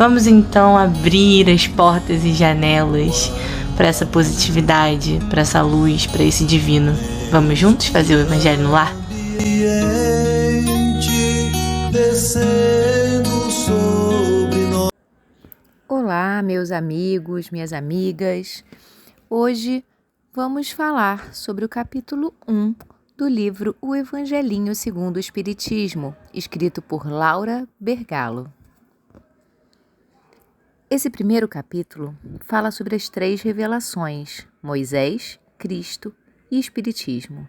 Vamos então abrir as portas e janelas para essa positividade, para essa luz, para esse divino. Vamos juntos fazer o Evangelho no Lar? Olá, meus amigos, minhas amigas. Hoje vamos falar sobre o capítulo 1 do livro O Evangelinho segundo o Espiritismo, escrito por Laura Bergalo. Esse primeiro capítulo fala sobre as 3 revelações, Moisés, Cristo e Espiritismo,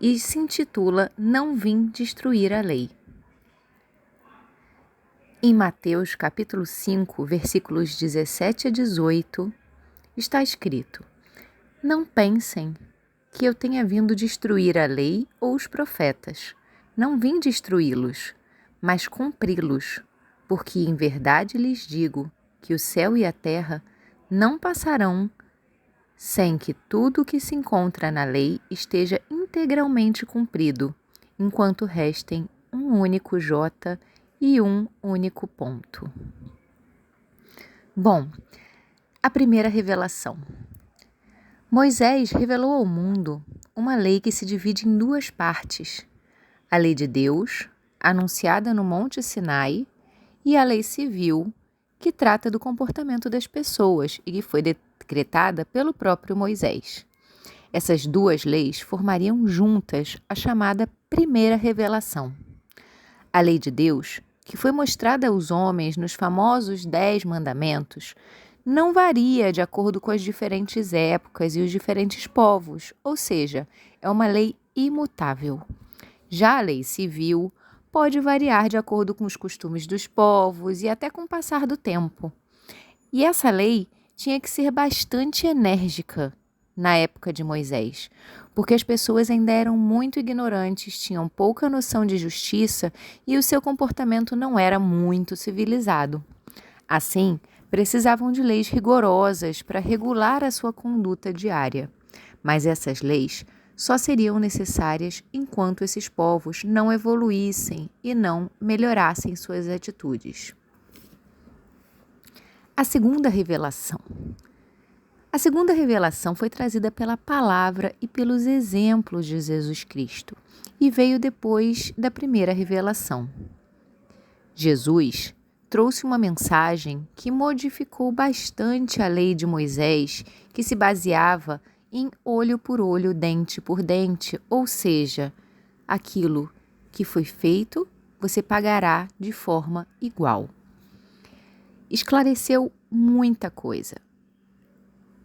e se intitula Não Vim Destruir a Lei. Em Mateus capítulo 5, versículos 17 a 18, está escrito: Não pensem que eu tenha vindo destruir a lei ou os profetas. Não vim destruí-los, mas cumpri-los, porque em verdade lhes digo que o céu e a terra não passarão sem que tudo o que se encontra na lei esteja integralmente cumprido, enquanto restem um único jota e um único ponto. Bom, a primeira revelação. Moisés revelou ao mundo uma lei que se divide em 2 partes: a lei de Deus, anunciada no Monte Sinai, e a lei civil, que trata do comportamento das pessoas e que foi decretada pelo próprio Moisés. Essas 2 leis formariam juntas a chamada primeira revelação. A lei de Deus, que foi mostrada aos homens nos famosos 10 mandamentos, não varia de acordo com as diferentes épocas e os diferentes povos, ou seja, é uma lei imutável. Já a lei civil pode variar de acordo com os costumes dos povos e até com o passar do tempo. E essa lei tinha que ser bastante enérgica na época de Moisés, porque as pessoas ainda eram muito ignorantes, tinham pouca noção de justiça e o seu comportamento não era muito civilizado. Assim, precisavam de leis rigorosas para regular a sua conduta diária. Mas essas leis só seriam necessárias enquanto esses povos não evoluíssem e não melhorassem suas atitudes. A segunda revelação. A segunda revelação foi trazida pela palavra e pelos exemplos de Jesus Cristo e veio depois da primeira revelação. Jesus trouxe uma mensagem que modificou bastante a lei de Moisés, que se baseava em olho por olho, dente por dente, ou seja, aquilo que foi feito, você pagará de forma igual. Esclareceu muita coisa.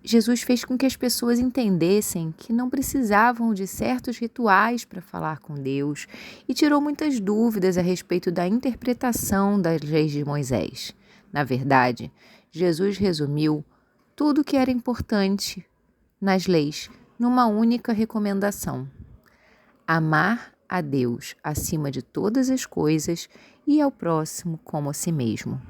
Jesus fez com que as pessoas entendessem que não precisavam de certos rituais para falar com Deus e tirou muitas dúvidas a respeito da interpretação das leis de Moisés. Na verdade, Jesus resumiu tudo o que era importante nas leis numa única recomendação: amar a Deus acima de todas as coisas e ao próximo como a si mesmo.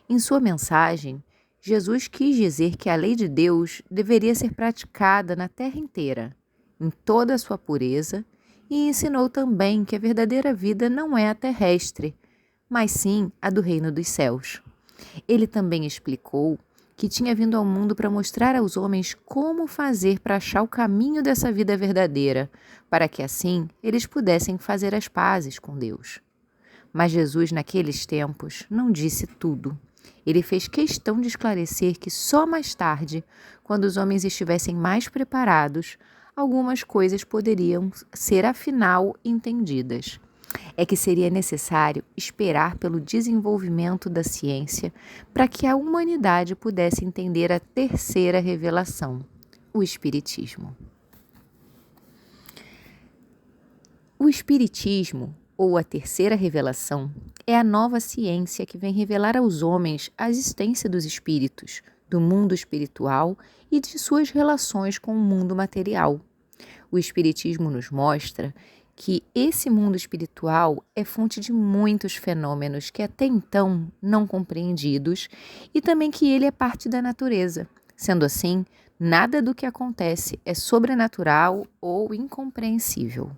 Em sua mensagem, Jesus quis dizer que a lei de Deus deveria ser praticada na terra inteira, em toda a sua pureza, e ensinou também que a verdadeira vida não é a terrestre, mas sim a do reino dos céus. Ele também explicou que tinha vindo ao mundo para mostrar aos homens como fazer para achar o caminho dessa vida verdadeira, para que assim eles pudessem fazer as pazes com Deus. Mas Jesus, naqueles tempos, não disse tudo. Ele fez questão de esclarecer que só mais tarde, quando os homens estivessem mais preparados, algumas coisas poderiam ser afinal entendidas. É que seria necessário esperar pelo desenvolvimento da ciência para que a humanidade pudesse entender a terceira revelação, o Espiritismo. O Espiritismo, ou a terceira revelação, é a nova ciência que vem revelar aos homens a existência dos espíritos, do mundo espiritual e de suas relações com o mundo material. O Espiritismo nos mostra que esse mundo espiritual é fonte de muitos fenômenos que até então não compreendidos e também que ele é parte da natureza. Sendo assim, nada do que acontece é sobrenatural ou incompreensível.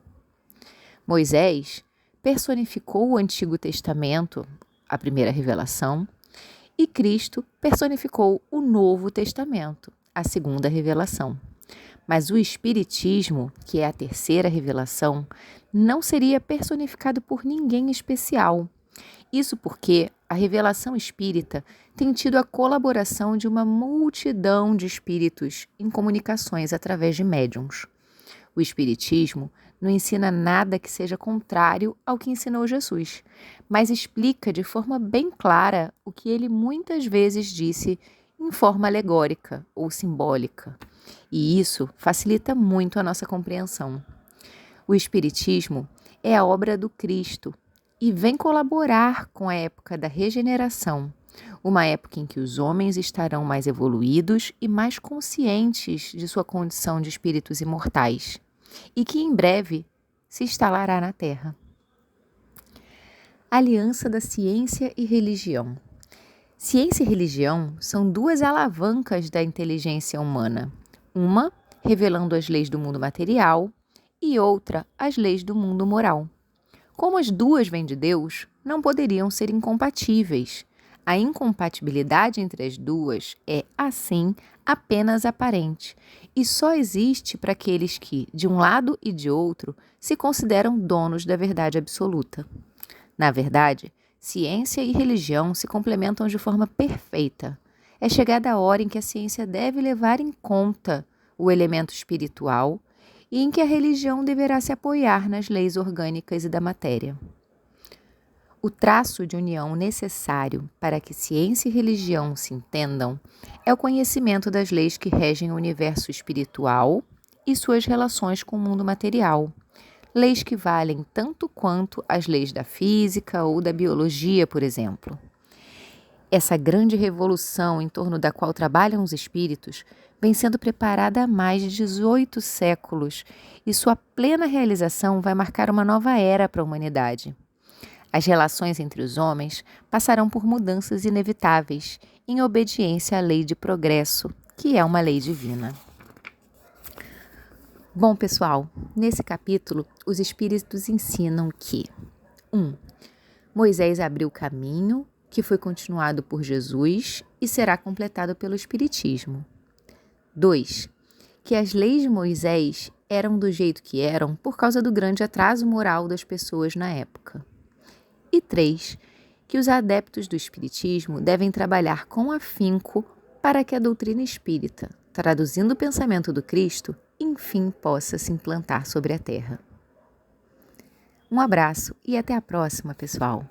Moisés personificou o Antigo Testamento, a primeira revelação, e Cristo personificou o Novo Testamento, a segunda revelação. Mas o Espiritismo, que é a terceira revelação, não seria personificado por ninguém especial. Isso porque a revelação espírita tem tido a colaboração de uma multidão de espíritos em comunicações através de médiuns. O Espiritismo não ensina nada que seja contrário ao que ensinou Jesus, mas explica de forma bem clara o que ele muitas vezes disse em forma alegórica ou simbólica. E isso facilita muito a nossa compreensão. O Espiritismo é a obra do Cristo e vem colaborar com a época da regeneração, uma época em que os homens estarão mais evoluídos e mais conscientes de sua condição de espíritos imortais, e que em breve se instalará na Terra. Aliança da ciência e religião. Ciência e religião são duas alavancas da inteligência humana, uma revelando as leis do mundo material e outra as leis do mundo moral. Como as duas vêm de Deus, não poderiam ser incompatíveis. A incompatibilidade entre as duas é, assim, apenas aparente e só existe para aqueles que, de um lado e de outro, se consideram donos da verdade absoluta. Na verdade, ciência e religião se complementam de forma perfeita. É chegada a hora em que a ciência deve levar em conta o elemento espiritual e em que a religião deverá se apoiar nas leis orgânicas e da matéria. O traço de união necessário para que ciência e religião se entendam é o conhecimento das leis que regem o universo espiritual e suas relações com o mundo material, leis que valem tanto quanto as leis da física ou da biologia, por exemplo. Essa grande revolução em torno da qual trabalham os espíritos vem sendo preparada há mais de 18 séculos e sua plena realização vai marcar uma nova era para a humanidade. As relações entre os homens passarão por mudanças inevitáveis, em obediência à lei de progresso, que é uma lei divina. Bom, pessoal, nesse capítulo, os espíritos ensinam que 1. Moisés abriu o caminho, que foi continuado por Jesus e será completado pelo Espiritismo. 2. Que as leis de Moisés eram do jeito que eram por causa do grande atraso moral das pessoas na época. E 3. Que os adeptos do Espiritismo devem trabalhar com afinco para que a doutrina espírita, traduzindo o pensamento do Cristo, enfim possa se implantar sobre a Terra. Um abraço e até a próxima, pessoal!